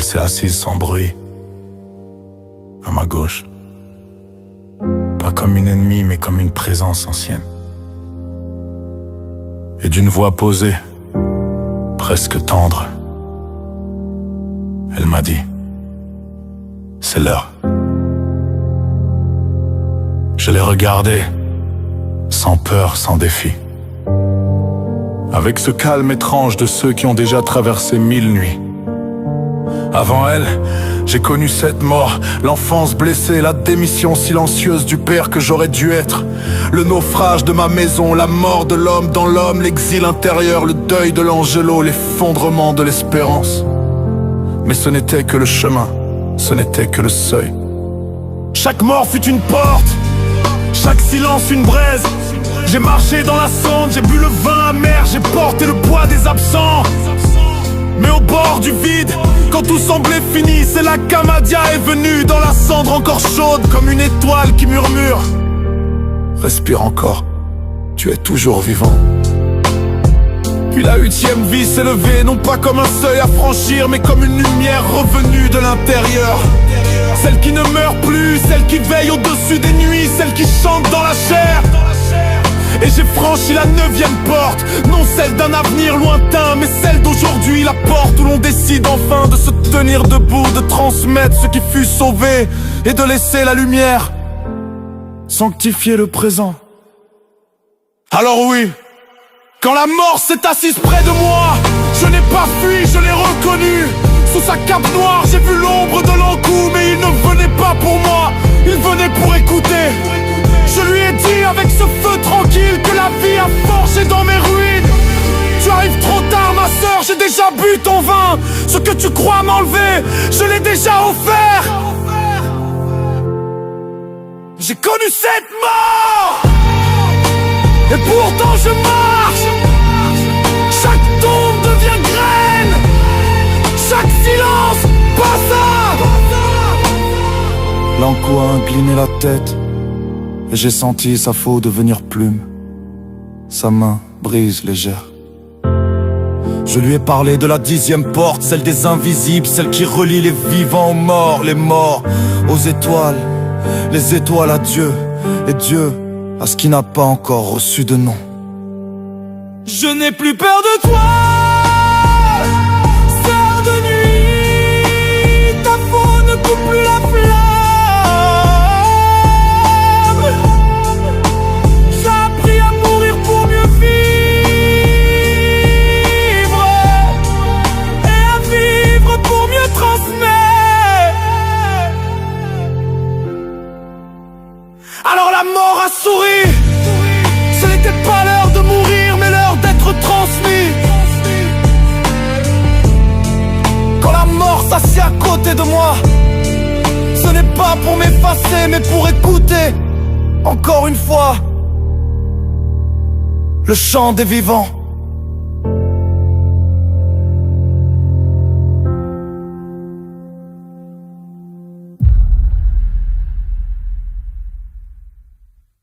Elle s'est assise sans bruit, à ma gauche. Pas comme une ennemie, mais comme une présence ancienne. Et d'une voix posée, presque tendre, elle m'a dit: c'est l'heure. Je l'ai regardée, sans peur, sans défi. Avec ce calme étrange de ceux qui ont déjà traversé 1000 nuits. Avant elle, j'ai connu cette mort, l'enfance blessée, la démission silencieuse du père que j'aurais dû être, le naufrage de ma maison, la mort de l'homme dans l'homme, l'exil intérieur, le deuil de l'Angelo, l'effondrement de l'espérance. Mais ce n'était que le chemin, ce n'était que le seuil. Chaque mort fut une porte, chaque silence une braise. J'ai marché dans la cendre, j'ai bu le vin amer, j'ai porté le poids des absents. Mais au bord du vide, quand tout semblait fini, c'est là qu'Amadia est venue, dans la cendre encore chaude, comme une étoile qui murmure: respire encore, tu es toujours vivant. Puis la 8e vie s'est levée, non pas comme un seuil à franchir, mais comme une lumière revenue de l'intérieur. Celle qui ne meurt plus, celle qui veille au-dessus des nuits, celle qui chante dans la chair. Et j'ai franchi la 9e porte, non celle d'un avenir lointain, mais celle d'aujourd'hui, la porte où l'on décide enfin de se tenir debout, de transmettre ce qui fut sauvé et de laisser la lumière sanctifier le présent. Alors oui, quand la mort s'est assise près de moi, je n'ai pas fui, je l'ai reconnu. Sous sa cape noire, j'ai vu l'ombre de l'encou, mais il ne venait pas pour moi, il venait pour écouter. Je lui ai dit avec ce feu tranquille que la vie a forgé dans mes ruines. Tu arrives trop tard ma sœur, j'ai déjà bu ton vin. Ce que tu crois m'enlever, je l'ai déjà offert. J'ai connu cette mort, et pourtant je marche. Chaque tombe devient graine, chaque silence passe. L'encou a incliné la tête, et j'ai senti sa faux devenir plume, sa main brise légère. Je lui ai parlé de la 10e porte, celle des invisibles, celle qui relie les vivants aux morts, les morts aux étoiles, les étoiles à Dieu, et Dieu à ce qui n'a pas encore reçu de nom. Je n'ai plus peur de toi, sœur de nuit, ta peau ne coupe plus la flamme. Alors la mort a souri. Ce n'était pas l'heure de mourir, mais l'heure d'être transmis. Quand la mort s'assied à côté de moi, ce n'est pas pour m'effacer, mais pour écouter encore une fois le chant des vivants.